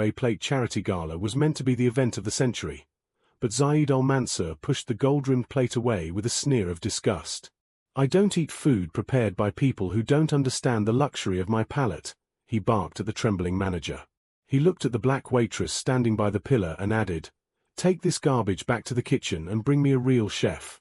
A Plate charity gala was meant to be the event of the century, but Zaid al-Mansur pushed the gold-rimmed plate away with a sneer of disgust. "I don't eat food prepared by people who don't understand the luxury of my palate," he barked at the trembling manager. He looked at the black waitress standing by the pillar and added, "Take this garbage back to the kitchen and bring me a real chef."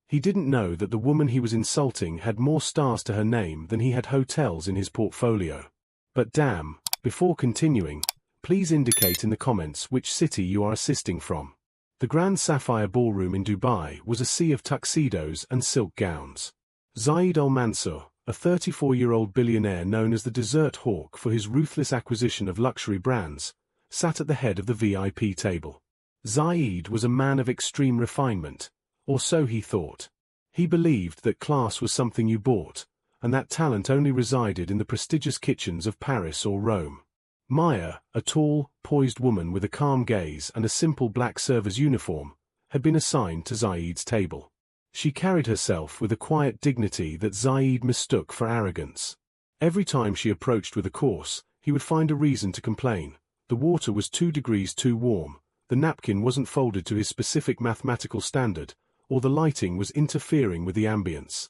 He didn't know that the woman he was insulting had more stars to her name than he had hotels in his portfolio. But damn, before continuing, please indicate in the comments which city you are assisting from. The Grand Sapphire Ballroom in Dubai was a sea of tuxedos and silk gowns. Zaid al-Mansur, a 34-year-old billionaire known as the Dessert Hawk for his ruthless acquisition of luxury brands, sat at the head of the VIP table. Zaid was a man of extreme refinement, or so he thought. He believed that class was something you bought, and that talent only resided in the prestigious kitchens of Paris or Rome. Maya, a tall, poised woman with a calm gaze and a simple black server's uniform, had been assigned to Zaid's table. She carried herself with a quiet dignity that Zaid mistook for arrogance. Every time she approached with a course, he would find a reason to complain. The water was 2 degrees too warm, the napkin wasn't folded to his specific mathematical standard, or the lighting was interfering with the ambience.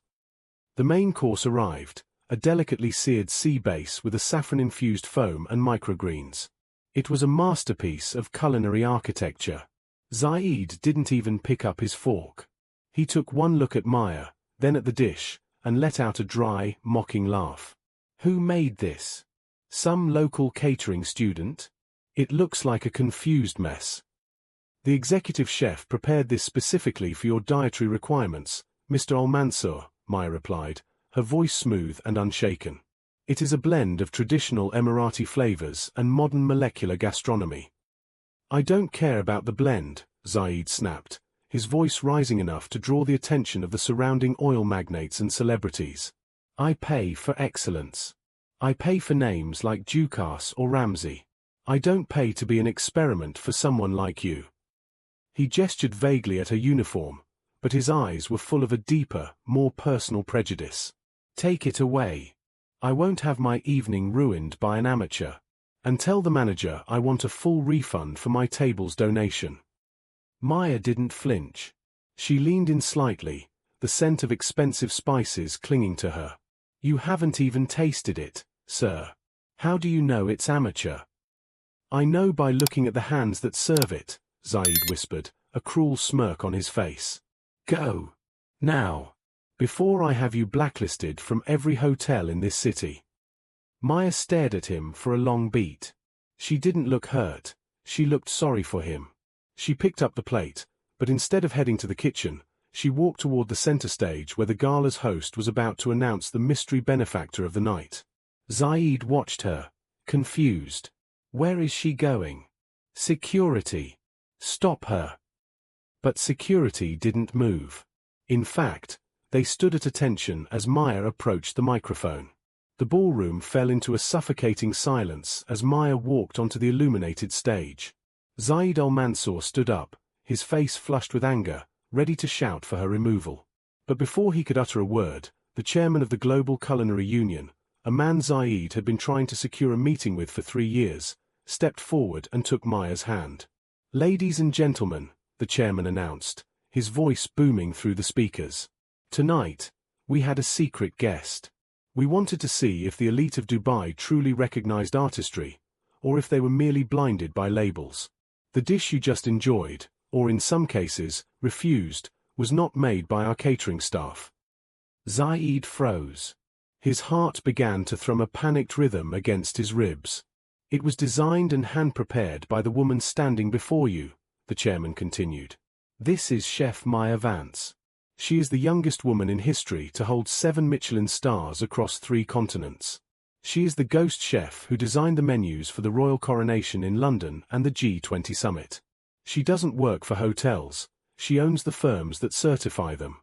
The main course arrived, a delicately seared sea base with a saffron-infused foam and microgreens. It was a masterpiece of culinary architecture. Zaid didn't even pick up his fork. He took one look at Maya, then at the dish, and let out a dry, mocking laugh. "Who made this? Some local catering student? It looks like a confused mess." "The executive chef prepared this specifically for your dietary requirements, Mr. Al-Mansur," Maya replied, her voice smooth and unshaken. "It is a blend of traditional Emirati flavors and modern molecular gastronomy." "I don't care about the blend," Zaid snapped, his voice rising enough to draw the attention of the surrounding oil magnates and celebrities. "I pay for excellence. I pay for names like Ducasse or Ramsay. I don't pay to be an experiment for someone like you." He gestured vaguely at her uniform, but his eyes were full of a deeper, more personal prejudice. "Take it away. I won't have my evening ruined by an amateur. And tell the manager I want a full refund for my table's donation." Maya didn't flinch. She leaned in slightly, the scent of expensive spices clinging to her. "You haven't even tasted it, sir. How do you know it's amateur?" "I know by looking at the hands that serve it," Zaid whispered, a cruel smirk on his face. "Go. Now. Before I have you blacklisted from every hotel in this city." Maya stared at him for a long beat. She didn't look hurt, she looked sorry for him. She picked up the plate, but instead of heading to the kitchen, she walked toward the center stage where the gala's host was about to announce the mystery benefactor of the night. Zaid watched her, confused. Where is she going? Security. Stop her. But security didn't move. In fact, they stood at attention as Maya approached the microphone. The ballroom fell into a suffocating silence as Maya walked onto the illuminated stage. Zaid al-Mansur stood up, his face flushed with anger, ready to shout for her removal. But before he could utter a word, the chairman of the Global Culinary Union, a man Zaid had been trying to secure a meeting with for 3 years, stepped forward and took Maya's hand. "Ladies and gentlemen," the chairman announced, his voice booming through the speakers. "Tonight, we had a secret guest. We wanted to see if the elite of Dubai truly recognized artistry, or if they were merely blinded by labels. The dish you just enjoyed, or in some cases, refused, was not made by our catering staff." Zaid froze. His heart began to thrum a panicked rhythm against his ribs. "It was designed and hand-prepared by the woman standing before you," the chairman continued. "This is Chef Maya Vance. She is the youngest woman in history to hold 7 Michelin stars across 3 continents. She is the ghost chef who designed the menus for the royal coronation in London and the G20 summit. She doesn't work for hotels, she owns the firms that certify them."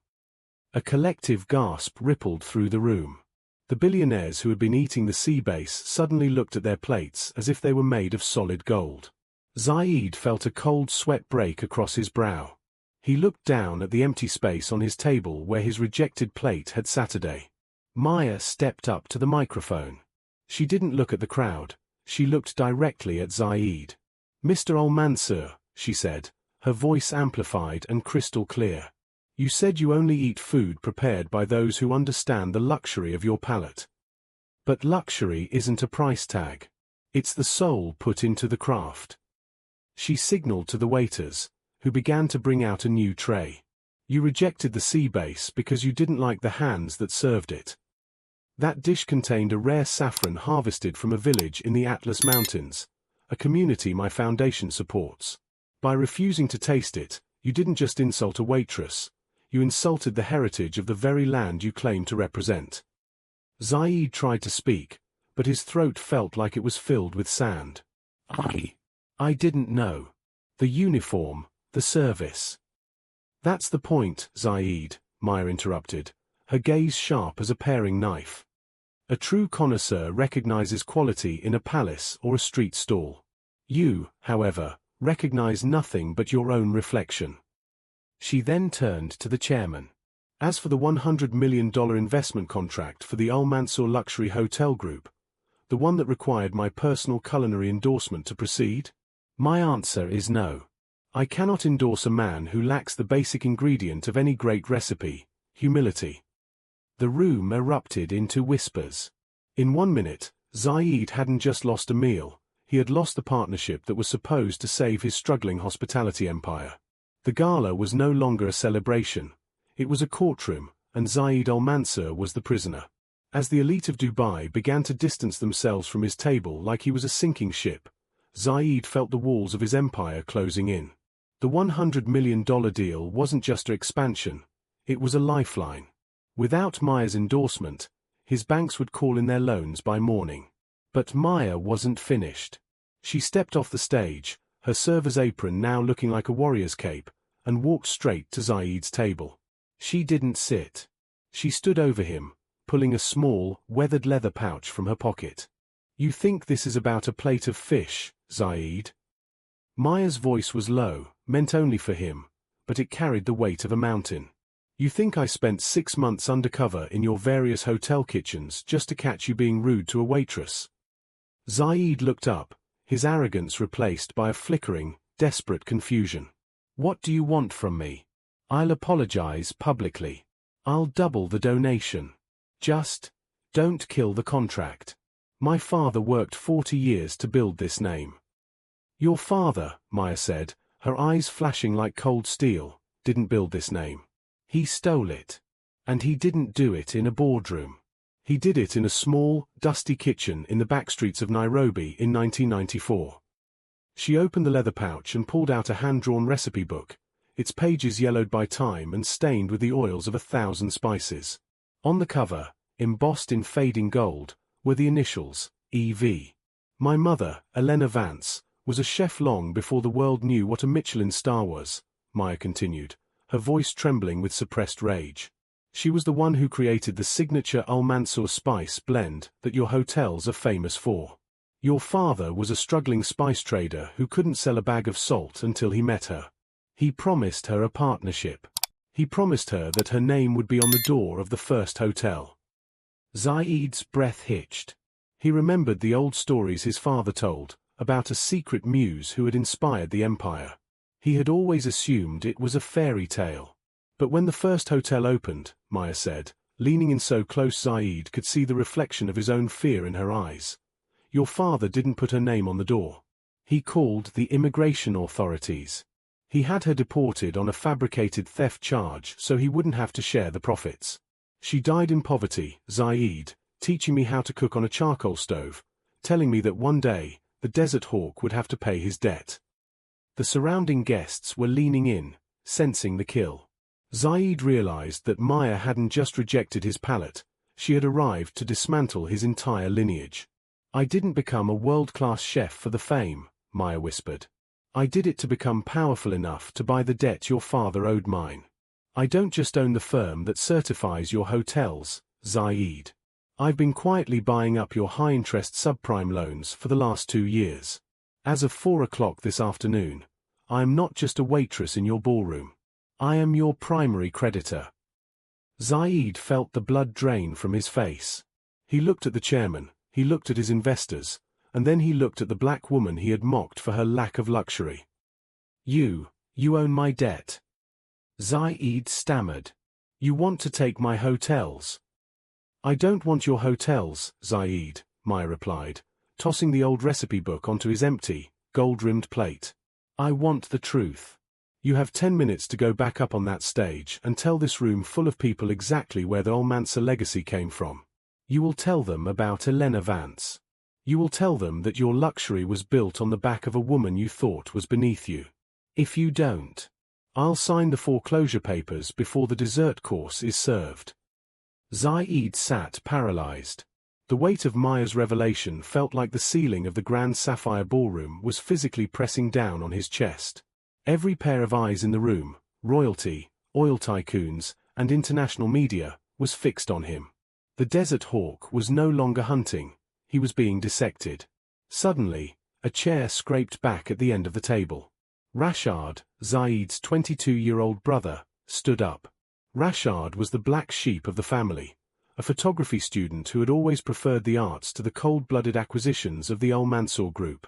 A collective gasp rippled through the room. The billionaires who had been eating the sea base suddenly looked at their plates as if they were made of solid gold. Zaid felt a cold sweat break across his brow. He looked down at the empty space on his table where his rejected plate had Saturday. Maya stepped up to the microphone. She didn't look at the crowd, She looked directly at Zaid. "Mr. Al-Mansur," she said, her voice amplified and crystal clear. "You said you only eat food prepared by those who understand the luxury of your palate. But luxury isn't a price tag. It's the soul put into the craft." She signaled to the waiters, who began to bring out a new tray. "You rejected the sea base because you didn't like the hands that served it. That dish contained a rare saffron harvested from a village in the Atlas Mountains, a community my foundation supports. By refusing to taste it, you didn't just insult a waitress, you insulted the heritage of the very land you claim to represent." Zaid tried to speak, but his throat felt like it was filled with sand. I didn't know. The uniform, the service." "That's the point, Zaid," Maya interrupted, her gaze sharp as a paring knife. "A true connoisseur recognizes quality in a palace or a street stall. You, however, recognize nothing but your own reflection." She then turned to the chairman. "As for the $100 million investment contract for the Al-Mansur Luxury Hotel Group, the one that required my personal culinary endorsement to proceed? My answer is no. I cannot endorse a man who lacks the basic ingredient of any great recipe: humility." The room erupted into whispers. In 1 minute, Zaid hadn't just lost a meal, he had lost the partnership that was supposed to save his struggling hospitality empire. The gala was no longer a celebration. It was a courtroom, and Zaid Al-Mansur was the prisoner. As the elite of Dubai began to distance themselves from his table like he was a sinking ship, Zaid felt the walls of his empire closing in. The $100 million deal wasn't just an expansion, it was a lifeline. Without Maya's endorsement, his banks would call in their loans by morning. But Maya wasn't finished. She stepped off the stage, her server's apron now looking like a warrior's cape, and walked straight to Zaid's table. She didn't sit. She stood over him, pulling a small, weathered leather pouch from her pocket. "You think this is about a plate of fish, Zaid?" Maya's voice was low, meant only for him, but it carried the weight of a mountain. "You think I spent 6 months undercover in your various hotel kitchens just to catch you being rude to a waitress?" Zaid looked up, his arrogance replaced by a flickering, desperate confusion. "What do you want from me? I'll apologize publicly. I'll double the donation. Just don't kill the contract. My father worked 40 years to build this name." "Your father," Maya said, her eyes flashing like cold steel, "didn't build this name. He stole it. And he didn't do it in a boardroom. He did it in a small, dusty kitchen in the backstreets of Nairobi in 1994. She opened the leather pouch and pulled out a hand-drawn recipe book, its pages yellowed by time and stained with the oils of 1,000 spices. On the cover, embossed in fading gold, were the initials, EV. "My mother, Elena Vance, was a chef long before the world knew what a Michelin star was," Maya continued, her voice trembling with suppressed rage. "She was the one who created the signature Al-Mansur spice blend that your hotels are famous for. Your father was a struggling spice trader who couldn't sell a bag of salt until he met her. He promised her a partnership. He promised her that her name would be on the door of the first hotel." Zaid's breath hitched. He remembered the old stories his father told, about a secret muse who had inspired the empire. He had always assumed it was a fairy tale. But when the first hotel opened, Maya said, leaning in so close Zaid could see the reflection of his own fear in her eyes, "Your father didn't put her name on the door. He called the immigration authorities. He had her deported on a fabricated theft charge so he wouldn't have to share the profits. She died in poverty, Zaid, teaching me how to cook on a charcoal stove, telling me that one day, the desert hawk would have to pay his debt." The surrounding guests were leaning in, sensing the kill. Zaid realized that Maya hadn't just rejected his palate, she had arrived to dismantle his entire lineage. "I didn't become a world-class chef for the fame," Maya whispered. "I did it to become powerful enough to buy the debt your father owed mine. I don't just own the firm that certifies your hotels, Zaid. I've been quietly buying up your high-interest subprime loans for the last 2 years. As of 4 o'clock this afternoon, I am not just a waitress in your ballroom. I am your primary creditor." Zaid felt the blood drain from his face. He looked at the chairman, he looked at his investors, and then he looked at the black woman he had mocked for her lack of luxury. You own my debt. Zaid stammered. You want to take my hotels. I don't want your hotels, Zaid, Maya replied, tossing the old recipe book onto his empty, gold-rimmed plate. I want the truth. You have 10 minutes to go back up on that stage and tell this room full of people exactly where the Almansa legacy came from. You will tell them about Elena Vance. You will tell them that your luxury was built on the back of a woman you thought was beneath you. If you don't, I'll sign the foreclosure papers before the dessert course is served. Zaid sat paralyzed. The weight of Maya's revelation felt like the ceiling of the Grand Sapphire Ballroom was physically pressing down on his chest. Every pair of eyes in the room, royalty, oil tycoons, and international media, was fixed on him. The desert hawk was no longer hunting, he was being dissected. Suddenly, a chair scraped back at the end of the table. Rashad, Zaid's 22-year-old brother, stood up. Rashad was the black sheep of the family, a photography student who had always preferred the arts to the cold-blooded acquisitions of the Al Mansour Group.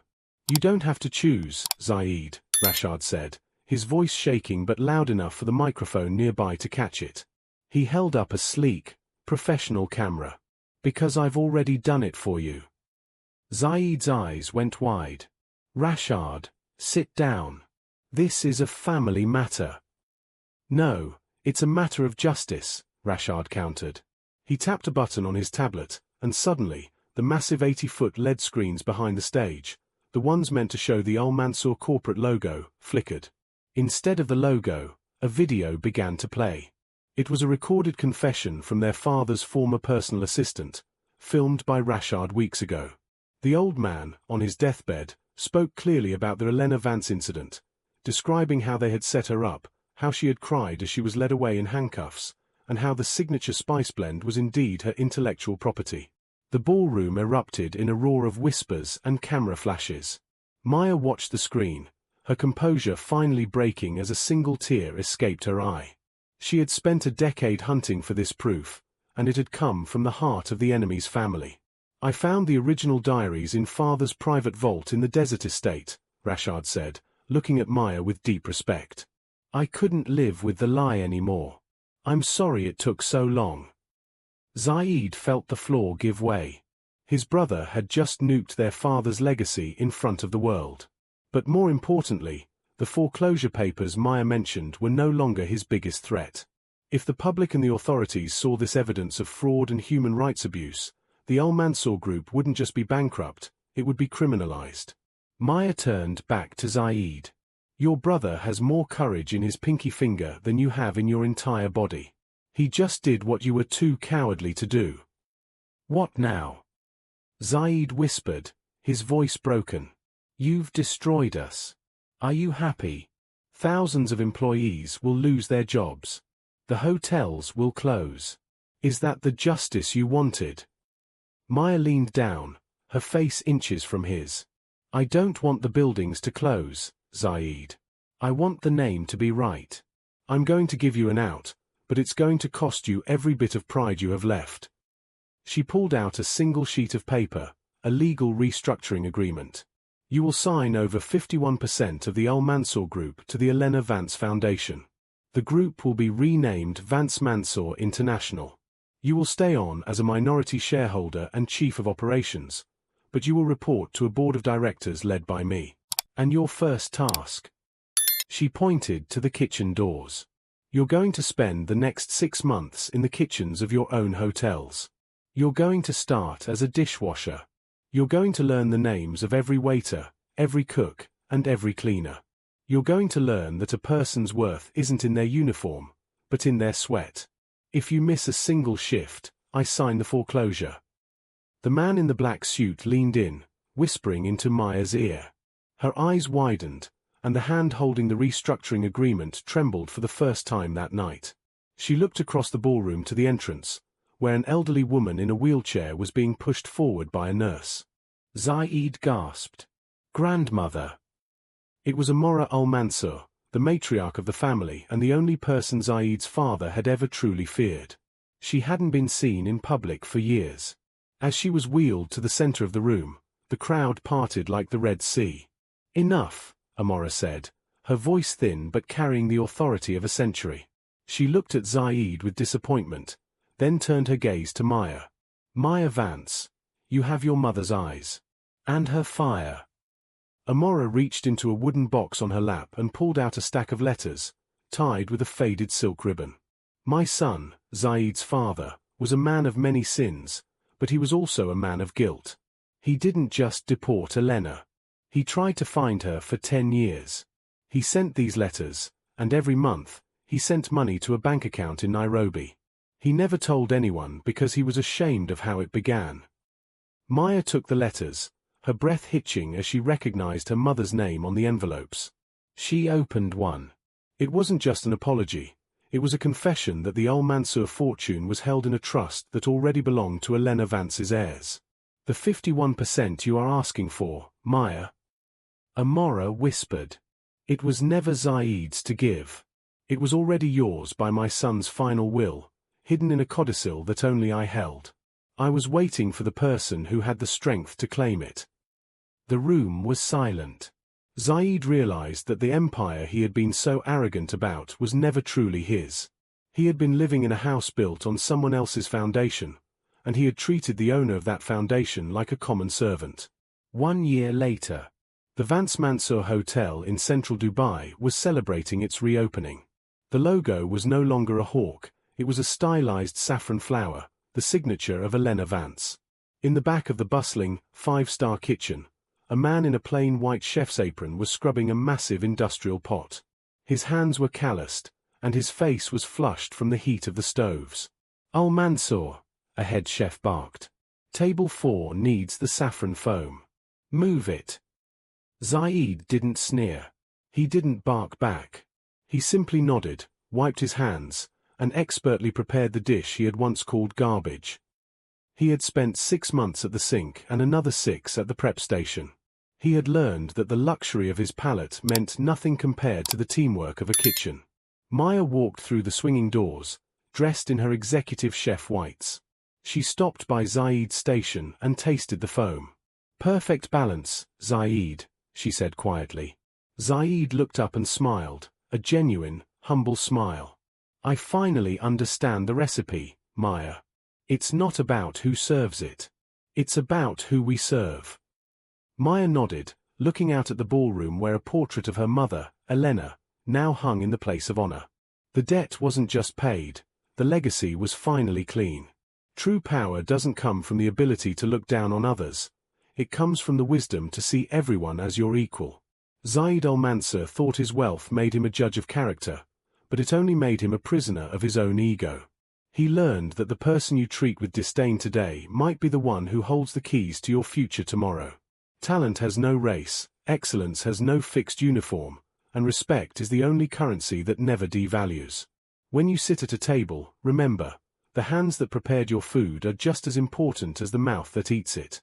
You don't have to choose, Zaid, Rashad said, his voice shaking but loud enough for the microphone nearby to catch it. He held up a sleek, professional camera. Because I've already done it for you. Zaid's eyes went wide. Rashad, sit down. This is a family matter. No, it's a matter of justice, Rashad countered. He tapped a button on his tablet, and suddenly, the massive 80-foot LED screens behind the stage, the ones meant to show the Al Mansour corporate logo, flickered. Instead of the logo, a video began to play. It was a recorded confession from their father's former personal assistant, filmed by Rashad weeks ago. The old man, on his deathbed, spoke clearly about the Elena Vance incident, describing how they had set her up, how she had cried as she was led away in handcuffs, and how the signature spice blend was indeed her intellectual property. The ballroom erupted in a roar of whispers and camera flashes. Maya watched the screen, her composure finally breaking as a single tear escaped her eye. She had spent a decade hunting for this proof, and it had come from the heart of the enemy's family. I found the original diaries in Father's private vault in the desert estate, Rashad said, looking at Maya with deep respect. I couldn't live with the lie anymore. I'm sorry it took so long. Zaid felt the floor give way. His brother had just nuked their father's legacy in front of the world. But more importantly, the foreclosure papers Maya mentioned were no longer his biggest threat. If the public and the authorities saw this evidence of fraud and human rights abuse, the Al Mansour Group wouldn't just be bankrupt, it would be criminalized. Maya turned back to Zaid. Your brother has more courage in his pinky finger than you have in your entire body. He just did what you were too cowardly to do. What now? Zaid whispered, his voice broken. You've destroyed us. Are you happy? Thousands of employees will lose their jobs. The hotels will close. Is that the justice you wanted? Maya leaned down, her face inches from his. I don't want the buildings to close, Zaid. I want the name to be right. I'm going to give you an out, but it's going to cost you every bit of pride you have left. She pulled out a single sheet of paper, a legal restructuring agreement. You will sign over 51% of the Al Mansour Group to the Elena Vance Foundation. The group will be renamed Vance Mansour International. You will stay on as a minority shareholder and chief of operations, but you will report to a board of directors led by me. And your first task. She pointed to the kitchen doors. You're going to spend the next 6 months in the kitchens of your own hotels. You're going to start as a dishwasher. You're going to learn the names of every waiter, every cook, and every cleaner. You're going to learn that a person's worth isn't in their uniform, but in their sweat. If you miss a single shift, I sign the foreclosure. The man in the black suit leaned in, whispering into Maya's ear. Her eyes widened, and the hand holding the restructuring agreement trembled for the first time that night. She looked across the ballroom to the entrance, where an elderly woman in a wheelchair was being pushed forward by a nurse. Zaid gasped. Grandmother. It was Amora al-Mansur, the matriarch of the family and the only person Zaid's father had ever truly feared. She hadn't been seen in public for years. As she was wheeled to the center of the room, The crowd parted like the Red Sea. "Enough," Amora said, her voice thin but carrying the authority of a century. She looked at Zaid with disappointment, then turned her gaze to Maya. "Maya Vance, you have your mother's eyes. And her fire." Amora reached into a wooden box on her lap and pulled out a stack of letters, tied with a faded silk ribbon. "My son, Zaid's father, was a man of many sins, but he was also a man of guilt. He didn't just deport Elena. He tried to find her for 10 years. He sent these letters, and every month, he sent money to a bank account in Nairobi. He never told anyone because he was ashamed of how it began." Maya took the letters, her breath hitching as she recognized her mother's name on the envelopes. She opened one. It wasn't just an apology. It was a confession that the Al Mansur fortune was held in a trust that already belonged to Elena Vance's heirs. "The 51% you are asking for, Maya," Amora whispered. "It was never Zaid's to give. It was already yours by my son's final will, hidden in a codicil that only I held. I was waiting for the person who had the strength to claim it." The room was silent. Zaid realized that the empire he had been so arrogant about was never truly his. He had been living in a house built on someone else's foundation, and he had treated the owner of that foundation like a common servant. 1 year later, the Vance Mansour Hotel in central Dubai was celebrating its reopening. The logo was no longer a hawk, it was a stylized saffron flower, the signature of Elena Vance. In the back of the bustling, 5-star kitchen, a man in a plain white chef's apron was scrubbing a massive industrial pot. His hands were calloused, and his face was flushed from the heat of the stoves. "Al Mansour," a head chef barked. "Table 4 needs the saffron foam. Move it." Zaid didn't sneer. He didn't bark back. He simply nodded, wiped his hands, and expertly prepared the dish he had once called garbage. He had spent 6 months at the sink and another 6 at the prep station. He had learned that the luxury of his palate meant nothing compared to the teamwork of a kitchen. Maya walked through the swinging doors, dressed in her executive chef whites. She stopped by Zaid's station and tasted the foam. "Perfect balance, Zaid," she said quietly. Zaid looked up and smiled, a genuine, humble smile. "I finally understand the recipe, Maya. It's not about who serves it. It's about who we serve." Maya nodded, looking out at the ballroom where a portrait of her mother, Elena, now hung in the place of honor. The debt wasn't just paid, the legacy was finally clean. True power doesn't come from the ability to look down on others. It comes from the wisdom to see everyone as your equal. Zaid al-Mansur thought his wealth made him a judge of character, but it only made him a prisoner of his own ego. He learned that the person you treat with disdain today might be the one who holds the keys to your future tomorrow. Talent has no race, excellence has no fixed uniform, and respect is the only currency that never devalues. When you sit at a table, remember, the hands that prepared your food are just as important as the mouth that eats it.